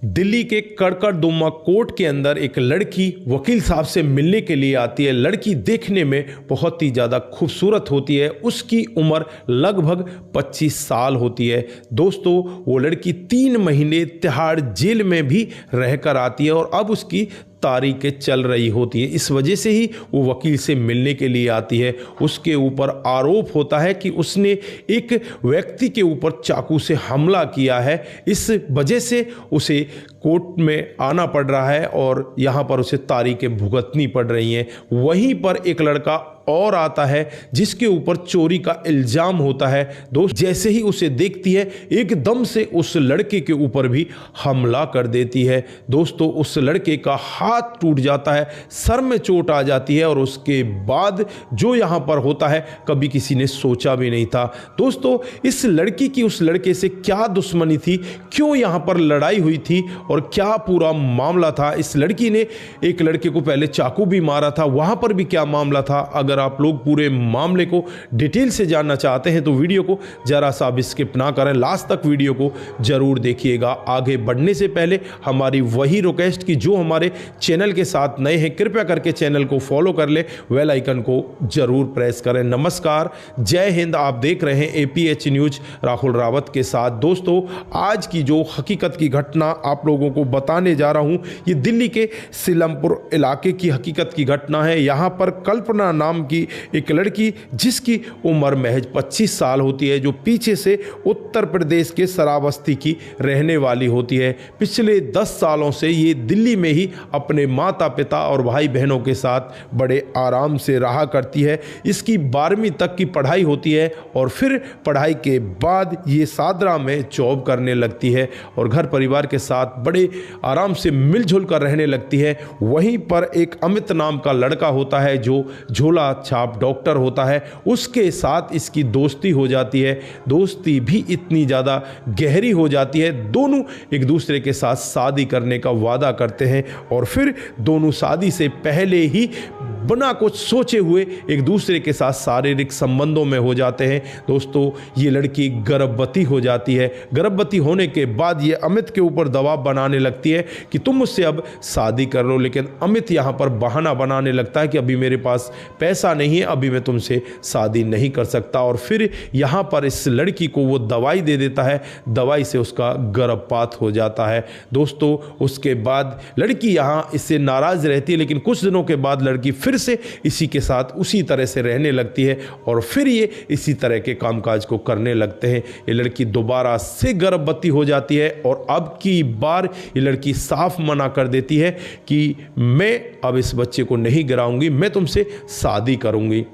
दिल्ली के कड़कड़दुम्मा कोर्ट के अंदर एक लड़की वकील साहब से मिलने के लिए आती है। लड़की देखने में बहुत ही ज़्यादा खूबसूरत होती है। उसकी उम्र लगभग 25 साल होती है। दोस्तों, वो लड़की 3 महीने तिहाड़ जेल में भी रहकर आती है और अब उसकी तारीखें चल रही होती है। इस वजह से ही वो वकील से मिलने के लिए आती है। उसके ऊपर आरोप होता है कि उसने एक व्यक्ति के ऊपर चाकू से हमला किया है। इस वजह से उसे कोर्ट में आना पड़ रहा है और यहाँ पर उसे तारीखें भुगतनी पड़ रही हैं। वहीं पर एक लड़का और आता है जिसके ऊपर चोरी का इल्जाम होता है। दोस्त जैसे ही उसे देखती है एकदम से उस लड़के के ऊपर भी हमला कर देती है। दोस्तों, उस लड़के का हाथ टूट जाता है, सर में चोट आ जाती है और उसके बाद जो यहाँ पर होता है कभी किसी ने सोचा भी नहीं था। दोस्तों, इस लड़की की उस लड़के से क्या दुश्मनी थी, क्यों यहाँ पर लड़ाई हुई थी और क्या पूरा मामला था। इस लड़की ने एक लड़के को पहले चाकू भी मारा था, वहाँ पर भी क्या मामला था। अगर आप लोग पूरे मामले को डिटेल से जानना चाहते हैं तो वीडियो को जरा सा भी स्किप ना करें, लास्ट तक वीडियो को जरूर देखिएगा। आगे बढ़ने से पहले हमारी वही रिक्वेस्ट कि जो हमारे चैनल के साथ नए हैं कृपया करके चैनल को फॉलो कर ले, बेल आइकन को जरूर प्रेस करें। नमस्कार, जय हिंद। आप देख रहे हैं APH न्यूज राहुल रावत के साथ। दोस्तों, आज की जो हकीकत की घटना आप लोगों को बताने जा रहा हूं, ये दिल्ली के सीलमपुर इलाके की हकीकत की घटना है। यहां पर कल्पना नाम की एक लड़की जिसकी उम्र महज 25 साल होती है, जो पीछे से उत्तर प्रदेश के श्रावस्ती की रहने वाली होती है। पिछले 10 सालों से ये दिल्ली में ही अपने माता पिता और भाई बहनों के साथ बड़े आराम से रहा करती है। इसकी 12वीं तक की पढ़ाई होती है और फिर पढ़ाई के बाद ये सादरा में जॉब करने लगती है और घर परिवार के साथ बड़े आराम से मिलजुल कर रहने लगती है। वहीं पर एक अमित नाम का लड़का होता है जो झोला छाप डॉक्टर होता है, उसके साथ इसकी दोस्ती हो जाती है। दोस्ती भी इतनी ज़्यादा गहरी हो जाती है, दोनों एक दूसरे के साथ शादी करने का वादा करते हैं और फिर दोनों शादी से पहले ही बिना कुछ सोचे हुए एक दूसरे के साथ शारीरिक संबंधों में हो जाते हैं। दोस्तों, ये लड़की गर्भवती हो जाती है। गर्भवती होने के बाद ये अमित के ऊपर दबाव बनाने लगती है कि तुम मुझसे अब शादी कर लो, लेकिन अमित यहाँ पर बहाना बनाने लगता है कि अभी मेरे पास पैसा नहीं है, अभी मैं तुमसे शादी नहीं कर सकता। और फिर यहाँ पर इस लड़की को वो दवाई दे देता है, दवाई से उसका गर्भपात हो जाता है। दोस्तों, उसके बाद लड़की यहाँ इससे नाराज रहती है, लेकिन कुछ दिनों के बाद लड़की फिर से इसी के साथ उसी तरह से रहने लगती है और फिर ये इसी तरह के कामकाज को करने लगते हैं। ये लड़की दोबारा से गर्भवती हो जाती है और अब की बार ये लड़की साफ मना कर देती है कि मैं अब इस बच्चे को नहीं गिराऊंगी, मैं तुमसे शादी करूंगी।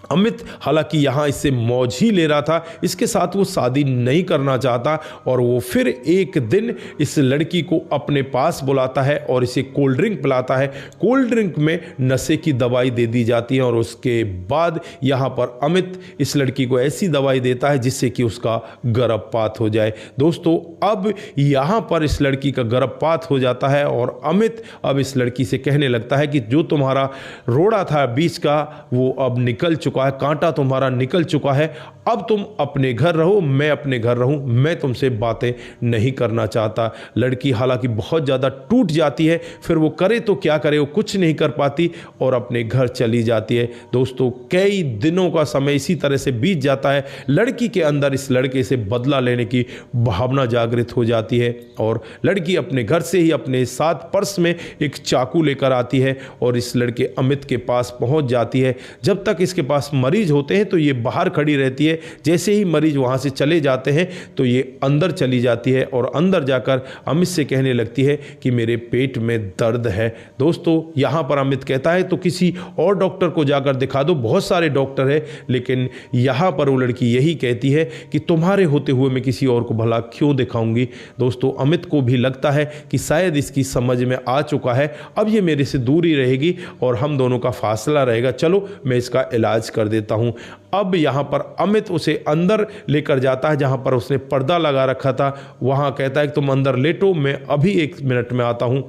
अमित हालांकि यहाँ इससे मौज ही ले रहा था, इसके साथ वो शादी नहीं करना चाहता और वो फिर एक दिन इस लड़की को अपने पास बुलाता है और इसे कोल्ड ड्रिंक पिलाता है। कोल्ड ड्रिंक में नशे की दवाई दे दी जाती है और उसके बाद यहाँ पर अमित इस लड़की को ऐसी दवाई देता है जिससे कि उसका गर्भपात हो जाए। दोस्तों, अब यहाँ पर इस लड़की का गर्भपात हो जाता है और अमित अब इस लड़की से कहने लगता है कि जो तुम्हारा रोड़ा था बीच का वो अब निकल चुका है, कांटा तुम्हारा निकल चुका है, अब तुम अपने घर रहो, मैं अपने घर रहूं, मैं तुमसे बातें नहीं करना चाहता। लड़की हालांकि बहुत ज़्यादा टूट जाती है, फिर वो करे तो क्या करे, वो कुछ नहीं कर पाती और अपने घर चली जाती है। दोस्तों, कई दिनों का समय इसी तरह से बीत जाता है। लड़की के अंदर इस लड़के से बदला लेने की भावना जागृत हो जाती है और लड़की अपने घर से ही अपने साथ पर्स में एक चाकू लेकर आती है और इस लड़के अमित के पास पहुंच जाती है। जब तक इसके पास मरीज होते हैं तो ये बाहर खड़ी रहती है, जैसे ही मरीज वहां से चले जाते हैं तो ये अंदर चली जाती है और अंदर जाकर अमित से कहने लगती है कि मेरे पेट में दर्द है। दोस्तों, यहां पर अमित कहता है तो किसी और डॉक्टर को जाकर दिखा दो, बहुत सारे डॉक्टर हैं, लेकिन यहां पर वो लड़की यही कहती है कि तुम्हारे होते हुए मैं किसी और को भला क्यों दिखाऊंगी। दोस्तों, अमित को भी लगता है कि शायद इसकी समझ में आ चुका है, अब ये मेरे से दूर ही रहेगी और हम दोनों का फासला रहेगा, चलो मैं इसका इलाज कर देता हूं। अब यहां पर अमित उसे अंदर लेकर जाता है जहां पर उसने पर्दा लगा रखा था, वहां कहता है कि तुम अंदर लेटो, मैं अभी 1 मिनट में आता हूं।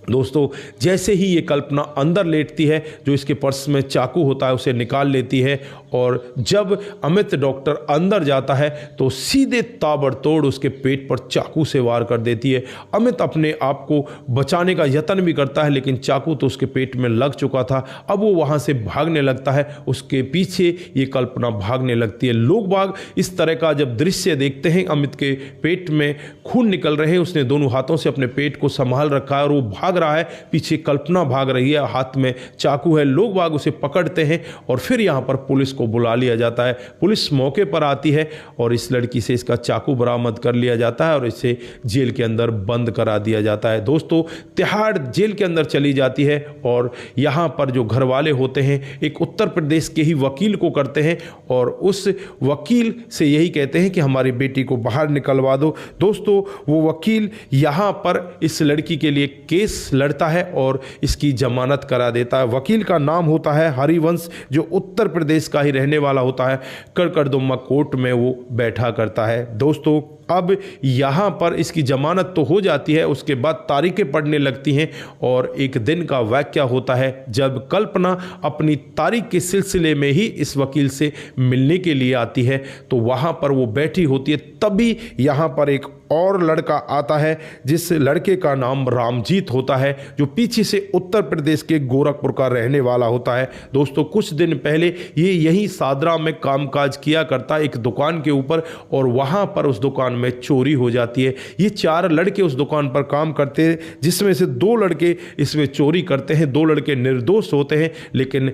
दोस्तों, जैसे ही ये कल्पना अंदर लेटती है, जो इसके पर्स में चाकू होता है उसे निकाल लेती है और जब अमित डॉक्टर अंदर जाता है तो सीधे ताबड़तोड़ उसके पेट पर चाकू से वार कर देती है। अमित अपने आप को बचाने का यत्न भी करता है, लेकिन चाकू तो उसके पेट में लग चुका था। अब वो वहाँ से भागने लगता है, उसके पीछे ये कल्पना भागने लगती है। लोग बाग इस तरह का जब दृश्य देखते हैं, अमित के पेट में खून निकल रहे हैं, उसने दोनों हाथों से अपने पेट को संभाल रखा है और वो भाग रहा है, पीछे कल्पना भाग रही है, हाथ में चाकू है। लोग बाग उसे पकड़ते हैं और फिर यहाँ पर पुलिस को बुला लिया जाता है। पुलिस मौके पर आती है और इस लड़की से इसका चाकू बरामद कर लिया जाता है और इसे जेल के अंदर बंद करा दिया जाता है। दोस्तों, तिहाड़ जेल के अंदर चली जाती है और यहाँ पर जो घर वाले होते हैं एक उत्तर प्रदेश के ही वकील को करते हैं और उस वकील से यही कहते हैं कि हमारी बेटी को बाहर निकलवा दो। दोस्तों, वो वकील यहाँ पर इस लड़की के लिए केस लड़ता है और इसकी जमानत करा देता है। वकील का नाम होता है हरिवंश, जो उत्तर प्रदेश का ही रहने वाला होता है। कड़कड़दुम्मा कोर्ट में वो बैठा करता है। दोस्तों, अब यहाँ पर इसकी जमानत तो हो जाती है, उसके बाद तारीखें पड़ने लगती हैं और एक दिन का वाकया होता है जब कल्पना अपनी तारीख के सिलसिले में ही इस वकील से मिलने के लिए आती है। तो वहाँ पर वो बैठी होती है, तभी यहाँ पर एक और लड़का आता है जिस लड़के का नाम रामजीत होता है, जो पीछे से उत्तर प्रदेश के गोरखपुर का रहने वाला होता है। दोस्तों, कुछ दिन पहले ये यही सादरा में कामकाज किया करता एक दुकान के ऊपर और वहाँ पर उस दुकान में चोरी हो जाती है। ये 4 लड़के उस दुकान पर काम करते हैं, जिसमें से 2 लड़के इसमें चोरी करते हैं। 2 लड़के निर्दोष होते हैं, लेकिन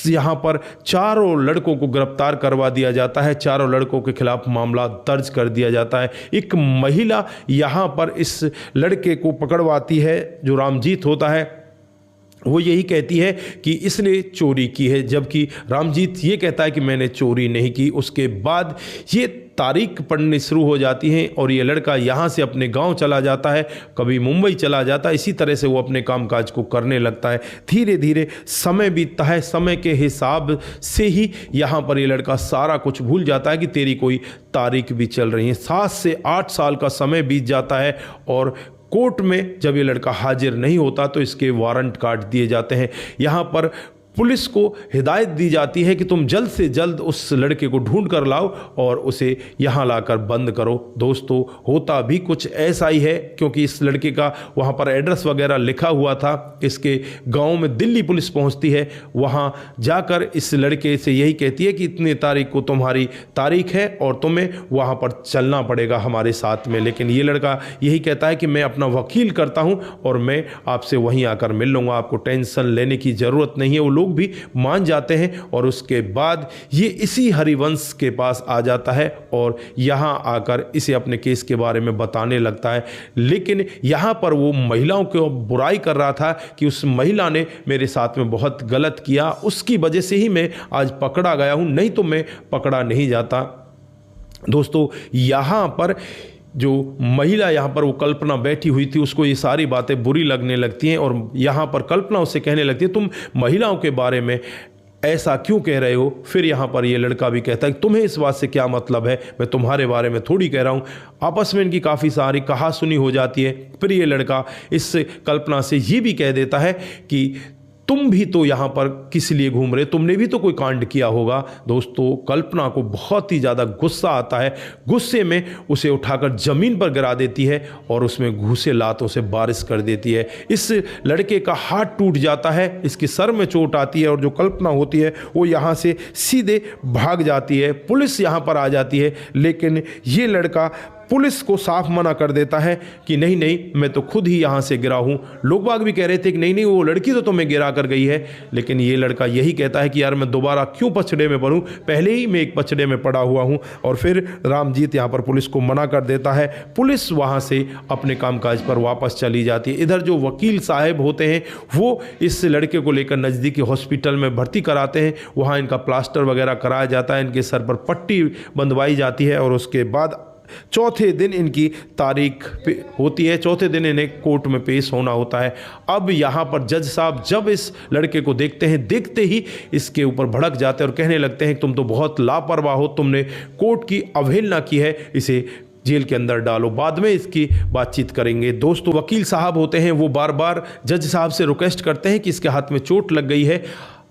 यहाँ पर चारों लड़कों को गिरफ्तार करवा दिया जाता है। चारों लड़कों के खिलाफ मामला दर्ज कर दिया जाता है। एक महिला यहाँ पर इस लड़के को पकड़वाती है, जो रामजीत होता है। वो यही कहती है कि इसने चोरी की है, जबकि रामजीत ये कहता है कि मैंने चोरी नहीं की। उसके बाद ये तारीख पढ़नी शुरू हो जाती है और ये लड़का यहाँ से अपने गांव चला जाता है, कभी मुंबई चला जाता है। इसी तरह से वो अपने कामकाज को करने लगता है। धीरे धीरे समय बीतता है, समय के हिसाब से ही यहाँ पर ये लड़का सारा कुछ भूल जाता है कि तेरी कोई तारीख भी चल रही है। 7 से 8 साल का समय बीत जाता है और कोर्ट में जब ये लड़का हाजिर नहीं होता तो इसके वारंट काट दिए जाते हैं। यहाँ पर पुलिस को हिदायत दी जाती है कि तुम जल्द से जल्द उस लड़के को ढूंढ कर लाओ और उसे यहाँ लाकर बंद करो। दोस्तों, होता भी कुछ ऐसा ही है, क्योंकि इस लड़के का वहाँ पर एड्रेस वगैरह लिखा हुआ था। इसके गांव में दिल्ली पुलिस पहुँचती है, वहाँ जाकर इस लड़के से यही कहती है कि इतनी तारीख को तुम्हारी तारीख है और तुम्हें वहाँ पर चलना पड़ेगा हमारे साथ में। लेकिन ये लड़का यही कहता है कि मैं अपना वकील करता हूँ और मैं आपसे वहीं आकर मिल लूँगा, आपको टेंशन लेने की ज़रूरत नहीं है। वो लोग भी मान जाते हैं और उसके बाद ये इसी हरिवंश के पास आ जाता है और यहाँ आकर इसे अपने केस के बारे में बताने लगता है। लेकिन यहाँ पर वो महिलाओं को बुराई कर रहा था कि उस महिला ने मेरे साथ में बहुत गलत किया, उसकी वजह से ही मैं आज पकड़ा गया हूँ, नहीं तो मैं पकड़ा नहीं जाता। दोस्तों, यहाँ पर जो महिला यहाँ पर वो कल्पना बैठी हुई थी, उसको ये सारी बातें बुरी लगने लगती हैं और यहाँ पर कल्पना उससे कहने लगती है तुम महिलाओं के बारे में ऐसा क्यों कह रहे हो। फिर यहाँ पर ये लड़का भी कहता है कि तुम्हें इस बात से क्या मतलब है, मैं तुम्हारे बारे में थोड़ी कह रहा हूँ। आपस में इनकी काफ़ी सारी कहासुनी हो जाती है। फिर ये लड़का इस कल्पना से ये भी कह देता है कि तुम भी तो यहाँ पर किस लिए घूम रहे, तुमने भी तो कोई कांड किया होगा। दोस्तों, कल्पना को बहुत ही ज़्यादा गुस्सा आता है। गुस्से में उसे उठाकर ज़मीन पर गिरा देती है और उसमें घूसे लातों से बारिश कर देती है। इस लड़के का हाथ टूट जाता है, इसके सर में चोट आती है और जो कल्पना होती है वो यहाँ से सीधे भाग जाती है। पुलिस यहाँ पर आ जाती है, लेकिन ये लड़का पुलिस को साफ मना कर देता है कि नहीं नहीं, मैं तो खुद ही यहाँ से गिरा हूँ। लोग बाग भी कह रहे थे कि नहीं नहीं, वो लड़की तो तुम्हें गिरा कर गई है। लेकिन ये लड़का यही कहता है कि यार मैं दोबारा क्यों पछड़े में पड़ूँ, पहले ही मैं एक पछड़े में पड़ा हुआ हूँ। और फिर रामजीत यहाँ पर पुलिस को मना कर देता है। पुलिस वहाँ से अपने कामकाज पर वापस चली जाती है। इधर जो वकील साहब होते हैं वो इस लड़के को लेकर नज़दीकी हॉस्पिटल में भर्ती कराते हैं। वहाँ इनका प्लास्टर वगैरह कराया जाता है, इनके सर पर पट्टी बंधवाई जाती है और उसके बाद चौथे दिन इनकी तारीख होती है। चौथे दिन इन्हें कोर्ट में पेश होना होता है। अब यहाँ पर जज साहब जब इस लड़के को देखते हैं, देखते ही इसके ऊपर भड़क जाते हैं और कहने लगते हैं कि तुम तो बहुत लापरवाह हो, तुमने कोर्ट की अवहेलना की है, इसे जेल के अंदर डालो, बाद में इसकी बातचीत करेंगे। दोस्तों, वकील साहब होते हैं वो बार बार जज साहब से रिक्वेस्ट करते हैं कि इसके हाथ में चोट लग गई है,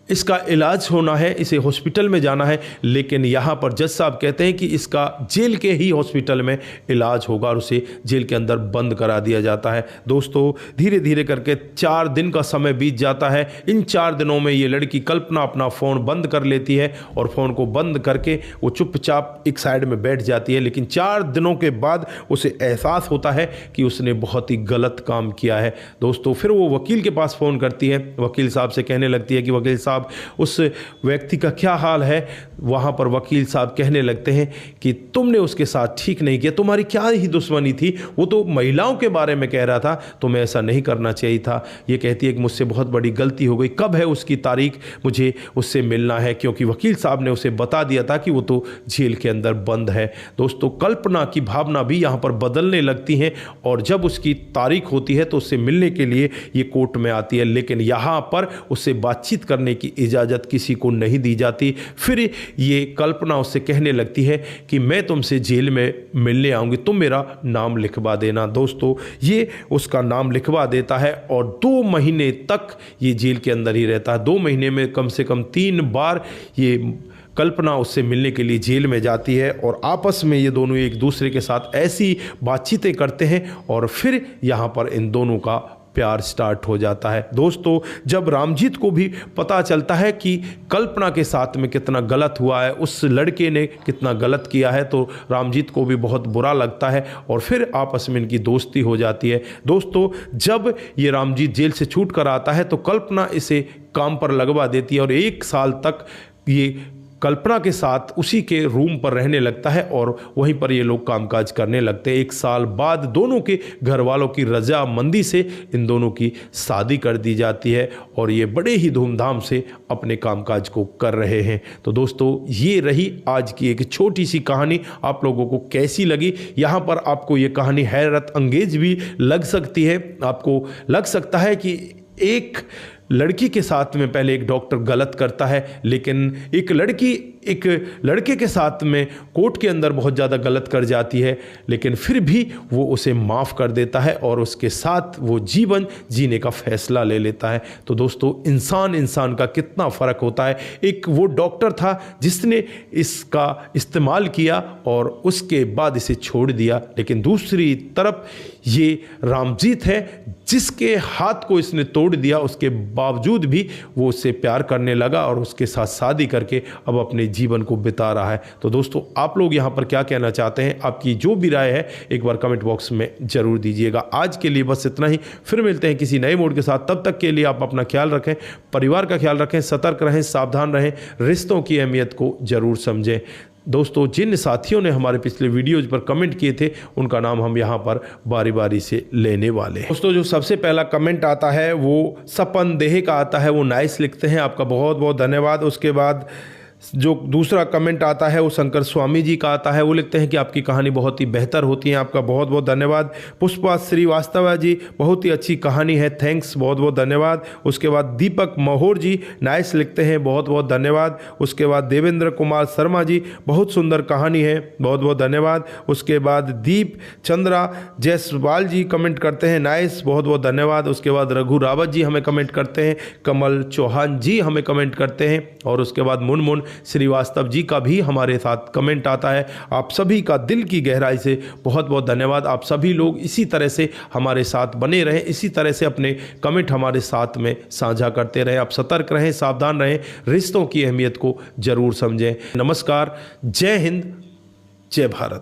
इसका इलाज होना है, इसे हॉस्पिटल में जाना है, लेकिन यहाँ पर जज साहब कहते हैं कि इसका जेल के ही हॉस्पिटल में इलाज होगा और उसे जेल के अंदर बंद करा दिया जाता है। दोस्तों धीरे धीरे करके 4 दिन का समय बीत जाता है। इन 4 दिनों में ये लड़की कल्पना अपना फ़ोन बंद कर लेती है और फ़ोन को बंद करके वो चुपचाप एक साइड में बैठ जाती है। लेकिन 4 दिनों के बाद उसे एहसास होता है कि उसने बहुत ही गलत काम किया है। दोस्तों फिर वो वकील के पास फ़ोन करती है, वकील साहब से कहने लगती है कि वकील साहब उस व्यक्ति का क्या हाल है। वहां पर वकील साहब कहने लगते हैं कि तुमने उसके साथ ठीक नहीं किया, तुम्हारी क्या ही दुश्मनी थी, वो तो महिलाओं के बारे में कह रहा था, तुम्हें ऐसा नहीं करना चाहिए था। ये कहती है कि मुझसे बहुत बड़ी गलती हो गई, कब है उसकी तारीख, मुझे उससे मिलना है, क्योंकि वकील साहब ने उसे बता दिया था कि वो तो जेल के अंदर बंद है। दोस्तों कल्पना की भावना भी यहाँ पर बदलने लगती हैं और जब उसकी तारीख होती है तो उससे मिलने के लिए ये कोर्ट में आती है, लेकिन यहाँ पर उससे बातचीत करने की इजाज़त किसी को नहीं दी जाती। फिर ये कल्पना उससे कहने लगती है कि मैं तुमसे जेल में मिलने आऊँगी, तुम मेरा नाम लिखवा देना। दोस्तों ये उसका नाम लिखवा देता है और 2 महीने तक ये जेल के अंदर ही रहता है। 2 महीने में कम से कम 3 बार ये कल्पना उससे मिलने के लिए जेल में जाती है और आपस में ये दोनों एक दूसरे के साथ ऐसी बातचीतें करते हैं और फिर यहाँ पर इन दोनों का प्यार स्टार्ट हो जाता है। दोस्तों जब रामजीत को भी पता चलता है कि कल्पना के साथ में कितना गलत हुआ है, उस लड़के ने कितना गलत किया है, तो रामजीत को भी बहुत बुरा लगता है और फिर आपस में इनकी दोस्ती हो जाती है। दोस्तों जब ये रामजीत जेल से छूट कर आता है तो कल्पना इसे काम पर लगवा देती है और 1 साल तक ये कल्पना के साथ उसी के रूम पर रहने लगता है और वहीं पर ये लोग कामकाज करने लगते हैं। 1 साल बाद दोनों के घर वालों की रजामंदी से इन दोनों की शादी कर दी जाती है और ये बड़े ही धूमधाम से अपने कामकाज को कर रहे हैं। तो दोस्तों ये रही आज की एक छोटी सी कहानी। आप लोगों को कैसी लगी? यहाँ पर आपको ये कहानी हैरत अंगेज भी लग सकती है। आपको लग सकता है कि एक लड़की के साथ में पहले एक डॉक्टर गलत करता है, लेकिन एक लड़की एक लड़के के साथ में कोर्ट के अंदर बहुत ज़्यादा गलत कर जाती है, लेकिन फिर भी वो उसे माफ़ कर देता है और उसके साथ वो जीवन जीने का फैसला ले लेता है। तो दोस्तों इंसान का कितना फ़र्क होता है। एक वो डॉक्टर था जिसने इसका इस्तेमाल किया और उसके बाद इसे छोड़ दिया, लेकिन दूसरी तरफ ये रामजीत है जिसके हाथ को इसने तोड़ दिया, उसके बावजूद भी वो उससे प्यार करने लगा और उसके साथ शादी करके अब अपने जीवन को बिता रहा है। तो दोस्तों आप लोग यहाँ पर क्या कहना चाहते हैं? आपकी जो भी राय है एक बार कमेंट बॉक्स में जरूर दीजिएगा। आज के लिए बस इतना ही, फिर मिलते हैं किसी नए मोड के साथ। तब तक के लिए आप अपना ख्याल रखें, परिवार का ख्याल रखें, सतर्क रहें, सावधान रहें, रिश्तों की अहमियत को जरूर समझें। दोस्तों जिन साथियों ने हमारे पिछले वीडियोज पर कमेंट किए थे उनका नाम हम यहाँ पर बारी बारी से लेने वाले हैं। दोस्तों जो सबसे पहला कमेंट आता है वो सपन देह का आता है, वो नाइस लिखते हैं, आपका बहुत बहुत धन्यवाद। उसके बाद जो दूसरा कमेंट आता है वो शंकर स्वामी जी का आता है, वो लिखते हैं कि आपकी कहानी बहुत ही बेहतर होती है, आपका बहुत बहुत धन्यवाद। पुष्पा श्रीवास्तव जी बहुत ही अच्छी कहानी है, थैंक्स, बहुत बहुत धन्यवाद। उसके बाद दीपक महोर जी नाइस लिखते हैं, बहुत बहुत धन्यवाद। उसके बाद देवेंद्र कुमार शर्मा जी बहुत सुंदर कहानी है, बहुत बहुत धन्यवाद। उसके बाद दीप चंद्रा जायसवाल जी कमेंट करते हैं, नाइस, बहुत बहुत धन्यवाद। उसके बाद रघु रावत जी हमें कमेंट करते हैं, कमल चौहान जी हमें कमेंट करते हैं और उसके बाद मुनमुन श्रीवास्तव जी का भी हमारे साथ कमेंट आता है। आप सभी का दिल की गहराई से बहुत बहुत धन्यवाद। आप सभी लोग इसी तरह से हमारे साथ बने रहें, इसी तरह से अपने कमेंट हमारे साथ में साझा करते रहें। आप सतर्क रहें, सावधान रहें, रिश्तों की अहमियत को जरूर समझें। नमस्कार, जय हिंद, जय भारत।